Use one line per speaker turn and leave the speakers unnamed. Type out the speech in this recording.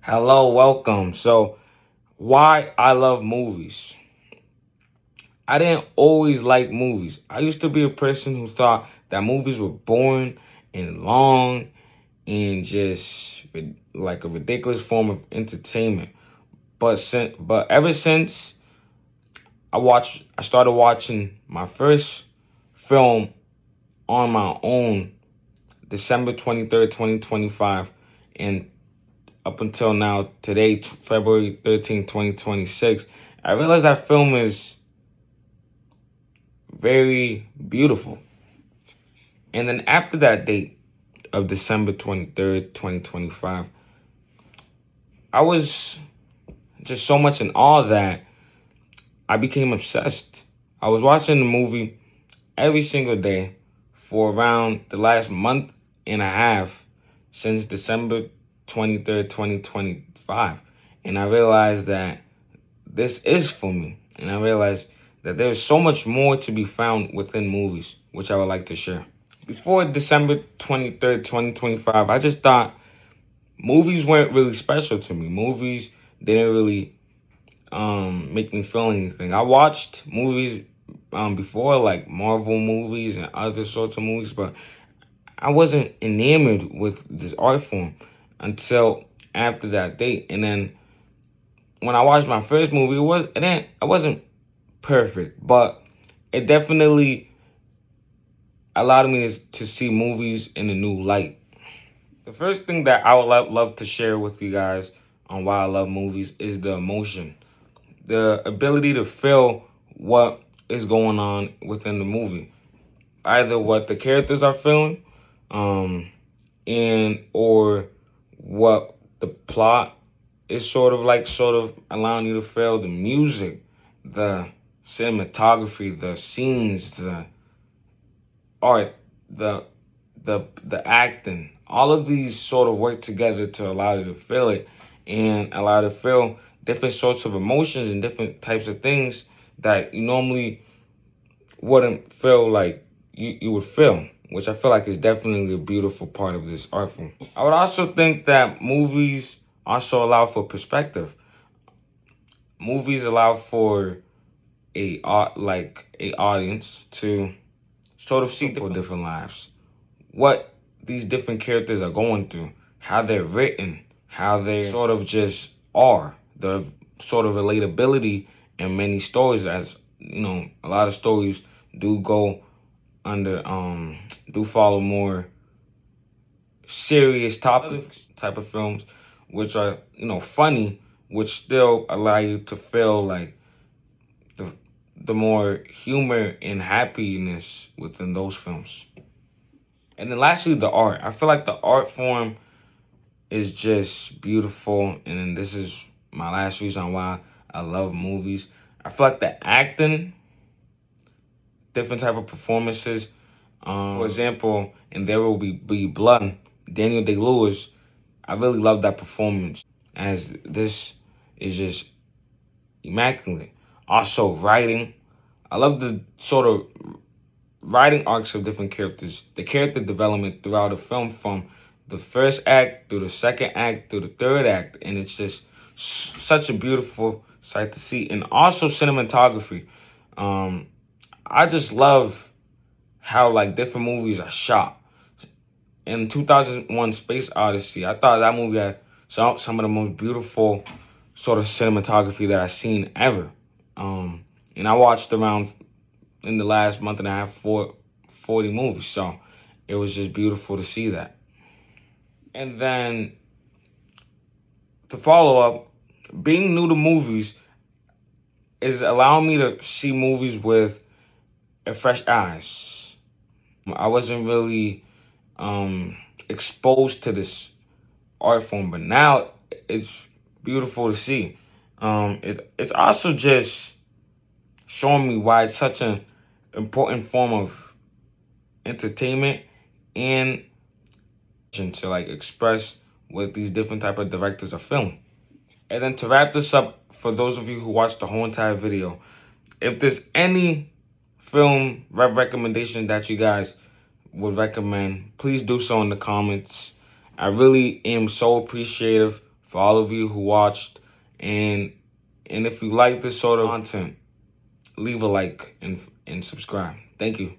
Hello, welcome. So, why I love movies. I didn't always like movies. I used to be a person who thought that movies were boring and long and just like a ridiculous form of entertainment. But ever since I started watching my first film on my own, December 23rd, 2025, and up until now, today, February 13th, 2026, I realized that film is very beautiful. And then after that date of December 23rd, 2025, I was just so much in awe that I became obsessed. I was watching the movie every single day for around the last month and a half since December 23rd, 2025. And I realized that this is for me. And I realized that there's so much more to be found within movies, which I would like to share. Before December 23rd, 2025, I just thought movies weren't really special to me. Movies didn't really make me feel anything. I watched movies before, like Marvel movies and other sorts of movies, but I wasn't enamored with this art form until after that date. And then when I watched my first movie, it wasn't perfect, but it definitely allowed me to see movies in a new light. The first thing that I would love to share with you guys on why I love movies is the emotion, the ability to feel what is going on within the movie, either what the characters are feeling, and or what the plot is sort of allowing you to feel the music, the cinematography, the scenes, the art, the acting. All of these sort of work together to allow you to feel it and allow you to feel different sorts of emotions and different types of things that you normally wouldn't feel like you would feel, which I feel like is definitely a beautiful part of this art form. I would also think that movies also allow for perspective. Movies allow for a audience to sort of see different lives, what these different characters are going through, how they're written, how they sort of just are, the sort of relatability in many stories. As you know, a lot of stories do go under do follow more serious topics type of films, which are funny, which still allow you to feel like the the more humor and happiness within those films. And then lastly, the art. I feel like the art form is just beautiful. And then this is my last reason why I love movies. I feel like the acting, different type of performances. For example, in There Will Be Blood, Daniel Day-Lewis, I really love that performance, as this is just immaculate. Also, writing. I love the sort of writing arcs of different characters, the character development throughout the film from the first act through the second act through the third act, and it's just such a beautiful sight to see. And also cinematography. I just love how like different movies are shot. In 2001 Space Odyssey, I thought that movie had some of the most beautiful sort of cinematography that I've seen ever. And I watched around in the last month and a half 40 movies, so it was just beautiful to see that. And then to follow up, being new to movies is allowing me to see movies with fresh eyes. I wasn't really exposed to this art form, but now it's beautiful to see. It's also just showing me why it's such an important form of entertainment and to like express what these different type of directors are filming. And then to wrap this up, for those of you who watched the whole entire video, if there's any film recommendation that you guys would recommend, please do so in the comments. I really am so appreciative for all of you who watched. And if you like this sort of content, leave a like and subscribe. Thank you.